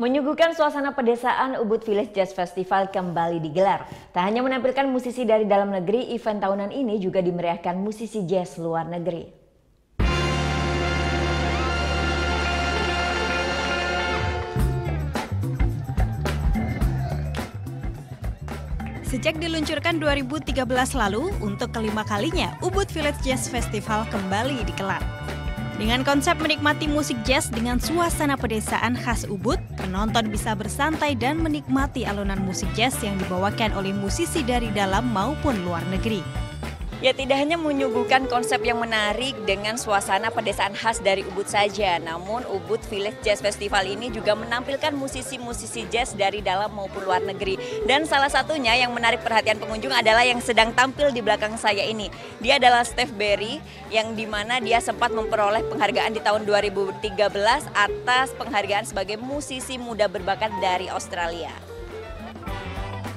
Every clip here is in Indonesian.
Menyuguhkan suasana pedesaan, Ubud Village Jazz Festival kembali digelar. Tak hanya menampilkan musisi dari dalam negeri, event tahunan ini juga dimeriahkan musisi jazz luar negeri. Sejak diluncurkan 2013 lalu, untuk kelima kalinya Ubud Village Jazz Festival kembali digelar. Dengan konsep menikmati musik jazz dengan suasana pedesaan khas Ubud, penonton bisa bersantai dan menikmati alunan musik jazz yang dibawakan oleh musisi dari dalam maupun luar negeri. Ya, tidak hanya menyuguhkan konsep yang menarik dengan suasana pedesaan khas dari Ubud saja, namun Ubud Village Jazz Festival ini juga menampilkan musisi-musisi jazz dari dalam maupun luar negeri. Dan salah satunya yang menarik perhatian pengunjung adalah yang sedang tampil di belakang saya ini. Dia adalah Steve Berry, yang dimana dia sempat memperoleh penghargaan di tahun 2013 atas penghargaan sebagai musisi muda berbakat dari Australia.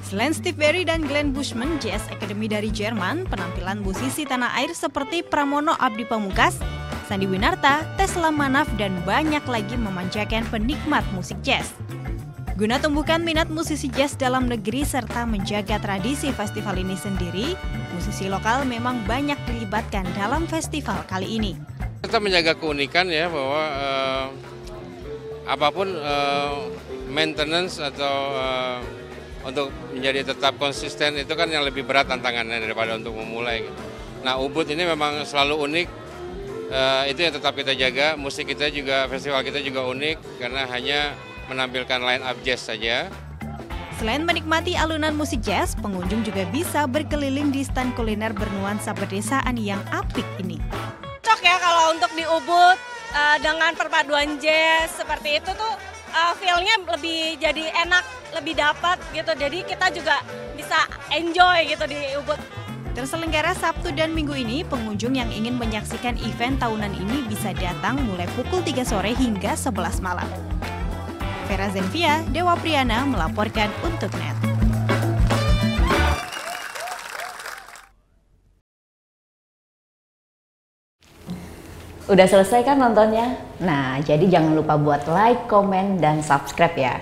Selain Steve Berry dan Glenn Bushman, Jazz Academy dari Jerman, penampilan musisi tanah air seperti Pramono Abdi Pamungkas, Sandi Winarta, Tesla Manaf, dan banyak lagi memanjakan penikmat musik jazz. Guna tumbuhkan minat musisi jazz dalam negeri serta menjaga tradisi festival ini sendiri, musisi lokal memang banyak dilibatkan dalam festival kali ini. Kita menjaga keunikan ya, bahwa apapun maintenance atau untuk menjadi tetap konsisten itu kan yang lebih berat tantangannya daripada untuk memulai. Nah, Ubud ini memang selalu unik, itu yang tetap kita jaga. Musik kita juga, festival kita juga unik karena hanya menampilkan line up jazz saja. Selain menikmati alunan musik jazz, pengunjung juga bisa berkeliling di stand kuliner bernuansa pedesaan yang apik ini. Cocok ya kalau untuk di Ubud dengan perpaduan jazz seperti itu tuh feel-nya lebih jadi enak, lebih dapat gitu. Jadi kita juga bisa enjoy gitu di Ubud. Terselenggara Sabtu dan Minggu ini, pengunjung yang ingin menyaksikan event tahunan ini bisa datang mulai pukul 3 sore hingga 11 malam. Vera Zenvia, Dewa Priyana melaporkan untuk NET. Udah selesai kan nontonnya? Nah, jadi jangan lupa buat like, komen, dan subscribe ya.